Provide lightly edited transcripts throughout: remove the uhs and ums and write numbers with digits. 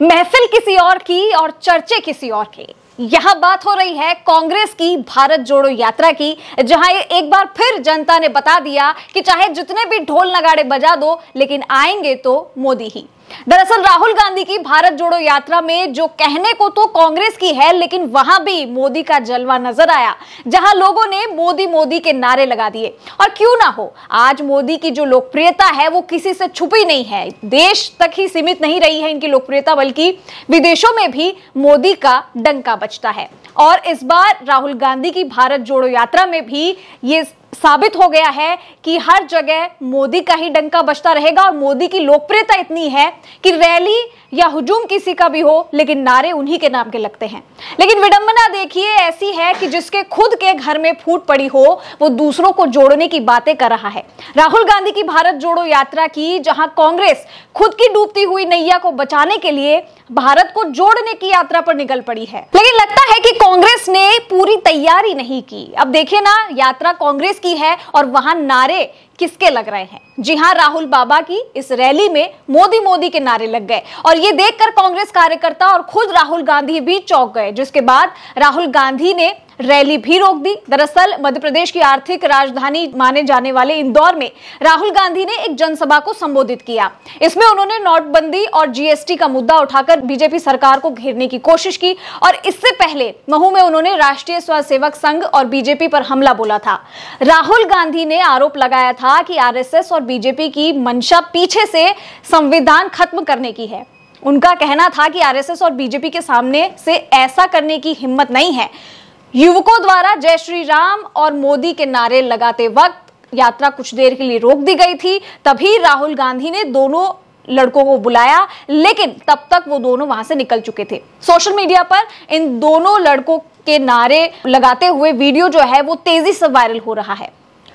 महफिल किसी और की और चर्चे किसी और के। यहां बात हो रही है कांग्रेस की भारत जोड़ो यात्रा की, जहां एक बार फिर जनता ने बता दिया कि चाहे जितने भी ढोल नगाड़े बजा दो, लेकिन आएंगे तो मोदी ही। दरअसल राहुल गांधी की भारत जोड़ो यात्रा में जो कहने को तो कांग्रेस की है, लेकिन वहां भी मोदी का जलवा नजर आया, जहां लोगों ने मोदी मोदी के नारे लगा दिए। और क्यों ना हो, आज मोदी की जो लोकप्रियता है वो किसी से छुपी नहीं है। देश तक ही सीमित नहीं रही है इनकी लोकप्रियता, बल्कि विदेशों में भी मोदी का डंका बजता है। और इस बार राहुल गांधी की भारत जोड़ो यात्रा में भी ये साबित हो गया है कि हर जगह मोदी का ही डंका बजता रहेगा। और मोदी की लोकप्रियता इतनी है कि रैली या हुजूम किसी का भी हो, लेकिन नारे उन्हीं के नाम के लगते हैं। लेकिन विडंबना देखिए ऐसी है कि जिसके खुद के घर में फूट पड़ी हो, वो दूसरों को जोड़ने की बातें कर रहा है। राहुल गांधी की भारत जोड़ो यात्रा की, जहां कांग्रेस खुद की डूबती हुई नैया को बचाने के लिए भारत को जोड़ने की यात्रा पर निकल पड़ी है, लेकिन लगता है कि कांग्रेस ने पूरी तैयारी नहीं की। अब देखिए ना, यात्रा कांग्रेस की है और वहां नारे किसके लग रहे हैं। जी हां, राहुल बाबा की इस रैली में मोदी मोदी के नारे लग गए और ये देखकर कांग्रेस कार्यकर्ता और खुद राहुल गांधी भी चौंक गए, जिसके बाद राहुल गांधी ने रैली भी रोक दी। दरअसल मध्य प्रदेश की आर्थिक राजधानी माने जाने वाले इंदौर में राहुल गांधी ने एक जनसभा को संबोधित किया। इसमें उन्होंने नोटबंदी और जीएसटी का मुद्दा उठाकर बीजेपी सरकार को घेरने की कोशिश की और इससे पहले महू में उन्होंने राष्ट्रीय स्वयंसेवक संघ और बीजेपी पर हमला बोला था। राहुल गांधी ने आरोप लगाया था कि आरएसएस और बीजेपी की मंशा पीछे से संविधान खत्म करने की है। उनका कहना था कि आरएसएस और बीजेपी के सामने से ऐसा करने की हिम्मत नहीं है। युवकों द्वारा जय श्री राम और मोदी के नारे लगाते वक्त यात्रा कुछ देर के लिए रोक दी गई थी। तभी राहुल गांधी ने दोनों लड़कों को बुलाया, लेकिन तब तक वो दोनों वहां से निकल चुके थे। सोशल मीडिया पर इन दोनों लड़कों के नारे लगाते हुए वीडियो जो है वो तेजी से वायरल हो रहा है।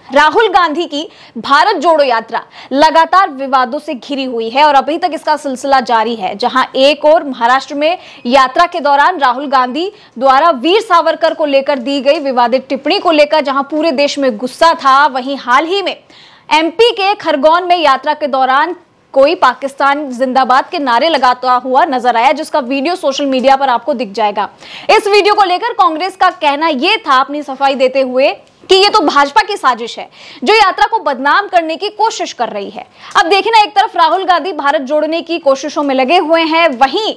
राहुल गांधी की भारत जोड़ो यात्रा लगातार विवादों से घिरी हुई है और अभी तक इसका सिलसिला जारी है, जहां एक और महाराष्ट्र में यात्रा के दौरान राहुल गांधी द्वारा वीर सावरकर को लेकर दी गई विवादित टिप्पणी को लेकर जहां पूरे देश में गुस्सा था, वहीं हाल ही में एमपी के खरगोन में यात्रा के दौरान कोई पाकिस्तान जिंदाबाद के नारे लगाता हुआ नजर आया, जिसका वीडियो सोशल मीडिया पर आपको दिख जाएगा। इस वीडियो को लेकर कांग्रेस का कहना यह था, अपनी सफाई देते हुए, कि ये तो भाजपा की साजिश है जो यात्रा को बदनाम करने की कोशिश कर रही है। अब देखिए ना, एक तरफ राहुल गांधी भारत जोड़ने की कोशिशों में लगे हुए हैं, वहीं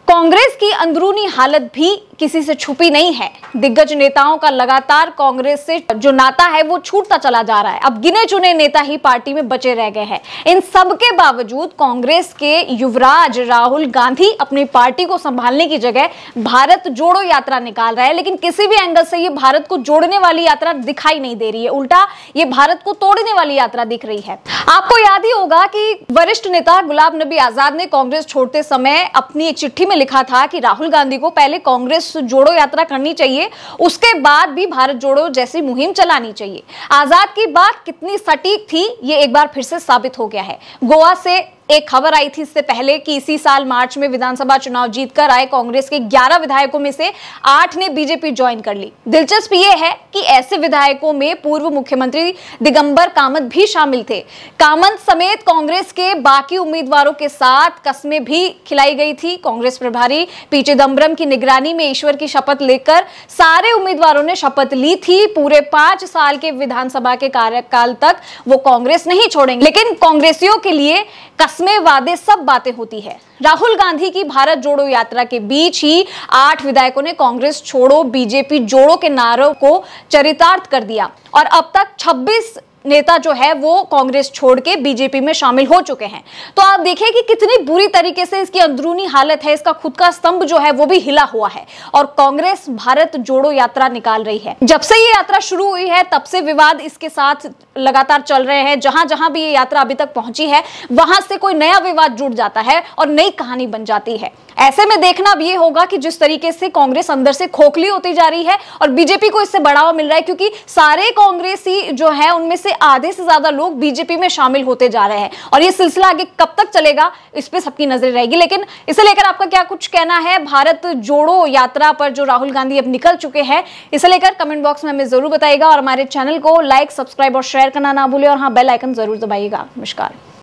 कांग्रेस की अंदरूनी हालत भी किसी से छुपी नहीं है। दिग्गज नेताओं का लगातार कांग्रेस से जो नाता है वो छूटता चला जा रहा है। अब गिने चुने नेता ही पार्टी में बचे रह गए हैं। इन सब के बावजूद कांग्रेस के युवराज राहुल गांधी अपनी पार्टी को संभालने की जगह भारत जोड़ो यात्रा निकाल रहा है, लेकिन किसी भी एंगल से ये भारत को जोड़ने वाली यात्रा दिखाई नहीं दे रही है, उल्टा ये भारत को तोड़ने वाली यात्रा दिख रही है। आपको याद ही होगा कि वरिष्ठ नेता गुलाम नबी आजाद ने कांग्रेस छोड़ते समय अपनी एक चिट्ठी में लिखा था कि राहुल गांधी को पहले कांग्रेस जोड़ो यात्रा करनी चाहिए, उसके बाद भी भारत जोड़ो जैसी मुहिम चलानी चाहिए। आजाद की बात कितनी सटीक थी, ये एक बार फिर से साबित हो गया है। गोवा से एक खबर आई थी इससे पहले कि इसी साल मार्च में विधानसभा चुनाव जीतकर आए कांग्रेस के 11 विधायकों में से 8 ने बीजेपी ज्वाइन कर ली। दिलचस्प ये है कि ऐसे विधायकों में पूर्व मुख्यमंत्री दिगंबर कामत भी शामिल थे। कामत समेत कांग्रेस के बाकी उम्मीदवारों के साथ कस्में भी खिलाई गई थी। कांग्रेस प्रभारी पी चिदंबरम की निगरानी में ईश्वर की शपथ लेकर सारे उम्मीदवारों ने शपथ ली थी। पूरे 5 साल के विधानसभा के कार्यकाल तक वो कांग्रेस नहीं छोड़ेंगे, लेकिन कांग्रेसियों के लिए कस्में, वादे, सब बातें होती है। राहुल गांधी की भारत जोड़ो यात्रा के बीच ही 8 विधायकों ने कांग्रेस छोड़ो बीजेपी जोड़ो के नारों को चरितार्थ कर दिया और अब तक 26 नेता जो है वो कांग्रेस छोड़ के बीजेपी में शामिल हो चुके हैं। तो आप देखिए कि कितनी बुरी तरीके से इसकी अंदरूनी हालत है। इसका खुद का स्तंभ जो है वो भी हिला हुआ है और कांग्रेस भारत जोड़ो यात्रा निकाल रही है। जब से ये यात्रा शुरू हुई है तब से विवाद इसके साथ लगातार चल रहे हैं। जहां जहां भी ये यात्रा अभी तक पहुंची है, वहां से कोई नया विवाद जुड़ जाता है और नई कहानी बन जाती है। ऐसे में देखना अब ये होगा कि जिस तरीके से कांग्रेस अंदर से खोखली होती जा रही है और बीजेपी को इससे बढ़ावा मिल रहा है, क्योंकि सारे कांग्रेसी जो है उनमें से आधे से ज्यादा लोग बीजेपी में शामिल होते जा रहे हैं और ये सिलसिला आगे कब तक चलेगा इस पे सबकी नजर रहेगी। लेकिन इसे लेकर आपका क्या कुछ कहना है भारत जोड़ो यात्रा पर जो राहुल गांधी अब निकल चुके हैं, इसे लेकर कमेंट बॉक्स में हमें जरूर बताइएगा और हमारे चैनल को लाइक, सब्सक्राइब और शेयर करना ना भूलें और हाँ, बेल आइकन जरूर दबाइएगा। नमस्कार।